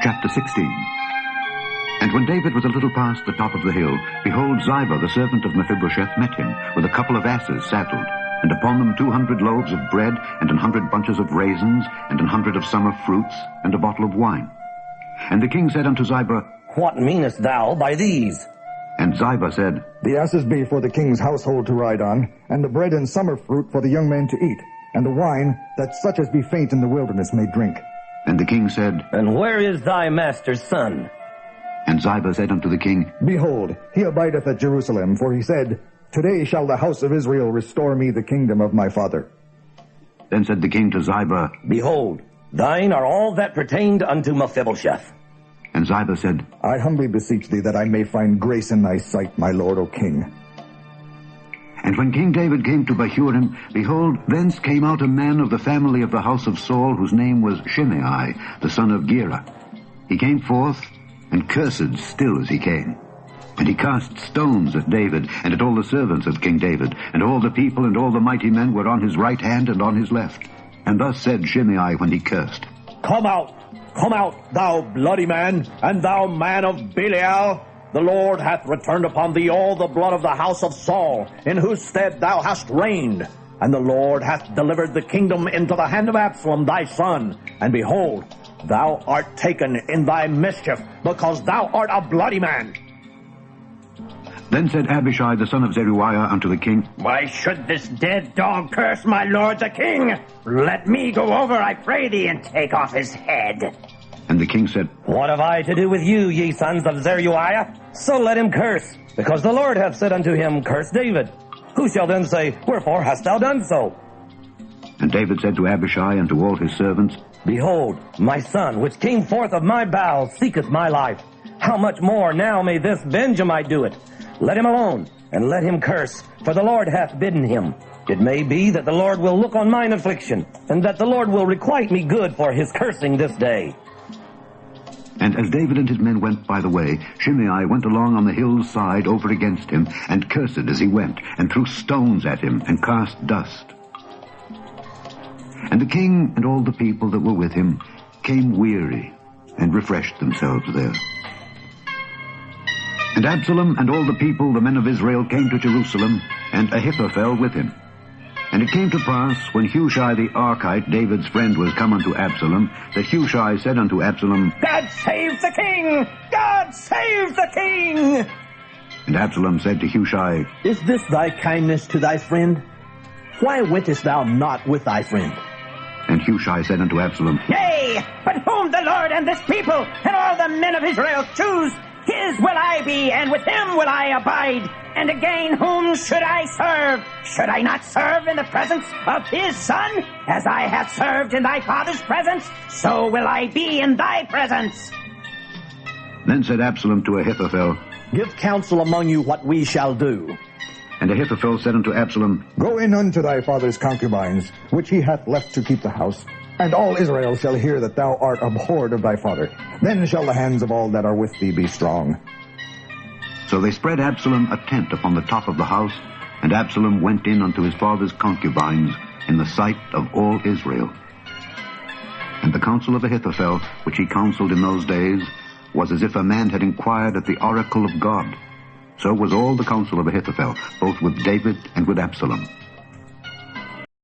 chapter 16. And when David was a little past the top of the hill, behold, Ziba, the servant of Mephibosheth, met him, with a couple of asses saddled, and upon them 200 loaves of bread, and 100 bunches of raisins, and 100 of summer fruits, and a bottle of wine. And the king said unto Ziba, What meanest thou by these? And Ziba said, The asses be for the king's household to ride on, and the bread and summer fruit for the young men to eat, and the wine, that such as be faint in the wilderness may drink. And the king said, And where is thy master's son? And Ziba said unto the king, Behold, he abideth at Jerusalem, for he said, Today shall the house of Israel restore me the kingdom of my father. Then said the king to Ziba, Behold, thine are all that pertained unto Mephibosheth. And Ziba said, I humbly beseech thee that I may find grace in thy sight, my lord, O king. And when King David came to Bahurim, behold, thence came out a man of the family of the house of Saul, whose name was Shimei, the son of Gera. He came forth, and cursed still as he came. And he cast stones at David, and at all the servants of King David, and all the people and all the mighty men were on his right hand and on his left. And thus said Shimei when he cursed, Come out, thou bloody man, and thou man of Belial. The Lord hath returned upon thee all the blood of the house of Saul, in whose stead thou hast reigned. And the Lord hath delivered the kingdom into the hand of Absalom thy son. And behold, thou art taken in thy mischief, because thou art a bloody man. Then said Abishai the son of Zeruiah unto the king, Why should this dead dog curse my lord the king? Let me go over, I pray thee, and take off his head. And the king said, What have I to do with you, ye sons of Zeruiah? So let him curse, because the Lord hath said unto him, Curse David. Who shall then say, Wherefore hast thou done so? And David said to Abishai and to all his servants, Behold, my son, which came forth of my bowels, seeketh my life. How much more now may this Benjamite do it? Let him alone, and let him curse, for the Lord hath bidden him. It may be that the Lord will look on mine affliction, and that the Lord will requite me good for his cursing this day. And as David and his men went by the way, Shimei went along on the hill's side over against him, and cursed as he went, and threw stones at him, and cast dust. And the king and all the people that were with him came weary, and refreshed themselves there. And Absalom and all the people, the men of Israel, came to Jerusalem, and Ahithophel with him. And it came to pass, when Hushai the Archite, David's friend, was come unto Absalom, that Hushai said unto Absalom, God save the king! God save the king! And Absalom said to Hushai, Is this thy kindness to thy friend? Why wentest thou not with thy friend? And Hushai said unto Absalom, Yea, but whom the Lord and this people and all the men of Israel choose, his will I be, and with him will I abide. And again, whom should I serve? Should I not serve in the presence of his son? As I have served in thy father's presence, so will I be in thy presence. Then said Absalom to Ahithophel, Give counsel among you what we shall do. And Ahithophel said unto Absalom, Go in unto thy father's concubines, which he hath left to keep the house, and all Israel shall hear that thou art abhorred of thy father. Then shall the hands of all that are with thee be strong. So they spread Absalom a tent upon the top of the house, and Absalom went in unto his father's concubines in the sight of all Israel. And the counsel of Ahithophel, which he counseled in those days, was as if a man had inquired at the oracle of God. So was all the counsel of Ahithophel, both with David and with Absalom.